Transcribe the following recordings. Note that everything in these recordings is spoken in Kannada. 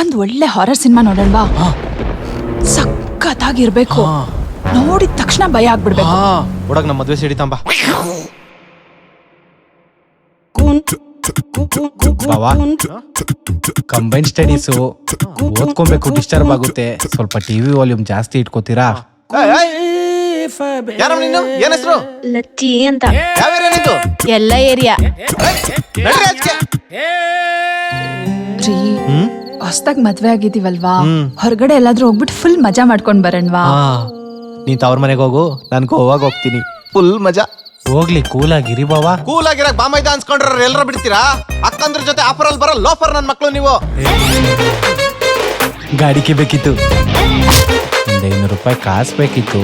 ಒಂದ್ ಒಳ್ಳೆ ಹಾರರ್ ಸಿನಿಮಾ ನೋಡೋಣವಾ? ಸಖತ್ತಾಗಿರ್ಬೇಕು. ನೋಡಿದ ತಕ್ಷಣ ಭಯ ಆಗ್ಬಿಡ್ಬೇಕು. ಒಳಗ್ ನಮ್ಮ ಮದ್ವೆ ಸಿಡಿತಂಬ. ಬಾವಾ, ಕಂಬೈನ್ ಸ್ಟಡೀಸು ಓದ್ಕೊಬೇಕು, ಡಿಸ್ಟರ್ಬ್ ಆಗುತ್ತೆ. ಸ್ವಲ್ಪ ಟಿವಿ ವಾಲ್ಯೂಮ್ ಜಾಸ್ತಿ ಇಟ್ಕೋತೀರಾ? ಯಾರಮ್ಮ ನೀನು? ಏನ್ ಹೆಸರು? ಲಚ್ಚಿ ಅಂತ. ಯಾವ ಏರಿಯಾ ನಿಂದು? ಎಲ್ಲ ಏರಿಯಾ. ರೀ, ಹೊಸ್ದಾಗ್ ಮದ್ವೆ ಆಗಿದೀವಲ್ವಾ, ಹೊರಗಡೆ ಎಲ್ಲಾದ್ರೂ ಹೋಗ್ಬಿಟ್ಟು ಫುಲ್ ಮಜಾ ಮಾಡ್ಕೊಂಡ್ ಬರೋಣವಾ? ನೀನ್ ತವ್ರ ಮನೆಗೆ ಹೋಗು, ನಾನು ಗೋವಾಗ್ ಹೋಗ್ತೀನಿ. ಫುಲ್ ಮಜಾ. ಹೋಗ್ಲಿ, ಕೂಲಾಗಿರಿ ಬಾವಾ. ಕೂಲಾಗಿರಕ್ ಬಾಮೈದ ಅನ್ಸ್ಕೊಂಡ್ರ ಎಲ್ಲರೂ ಬಿಡ್ತೀರಾ? ಅಕ್ಕಂದ್ರ ಜೊತೆ ಆಫರ್ ಅಲ್ಲಿ ಬರೋ ಲೋಫರ್ ನನ್ ಮಕ್ಳು ನೀವು. ಗಾಡಿಗೆ ಬೇಕಿತ್ತು, ಒಂದು 500 ರೂಪಾಯಿ ಕಾಸು ಬೇಕಿತ್ತು,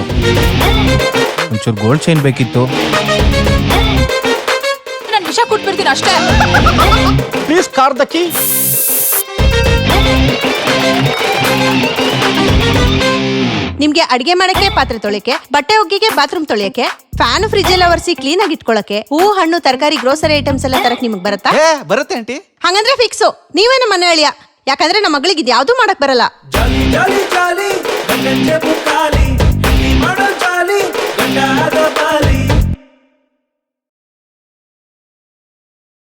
ಒಂಚೂರು ಗೋಲ್ಡ್ ಚೈನ್ ಬೇಕಿತ್ತು. ನಾನು ವಿಷ ಕೊಟ್ಬಿಡ್ತೀನಿ ಅಷ್ಟೇ. Please car the key. ನಿಮ್ಗೆ ಅಡಿಗೆ ಮಾಡಕ್ಕೆ, ಪಾತ್ರೆ ತೊಳೆಯಕ್ಕೆ, ಬಟ್ಟೆ ಒಗ್ಗಿಗೆ, ಬಾತ್ರೂಮ್ ತೊಳೆಯಕ್ಕೆ, ಫ್ಯಾನ್ ಫ್ರಿಜ್ ಎಲ್ಲ ಒರೆಸಿ ಕ್ಲೀನ್ ಆಗಿ ಇಟ್ಕೊಳಕ್ಕೆ, ಹೂವು ಹಣ್ಣು ತರಕಾರಿ ಗ್ರೋಸರಿ ಐಟಮ್ಸ್ ಎಲ್ಲ ತರಕ್ ನಿಮ್ಗೆ ಬರುತ್ತಾ? ಬರುತ್ತೆ ಆಂಟಿ. ಹಂಗಂದ್ರೆ ಫಿಕ್ಸು, ನೀವೇ ನಮ್ಮ ಮನೆ ಅಳಿಯ. ಯಾಕಂದ್ರೆ ನಮ್ಮ ಮಗಳಿಗೆ ಇದು ಯಾವ್ದು ಮಾಡಕ್ ಬರಲ್ಲ. ಜಾಲಿ ಜಾಲಿ ಜಾಲಿ ಗಂಡಂಜೆ ಬುಕ್ಕಾಲಿ, ಮಾಡೋ ಜಾಲಿ ಗಂಡ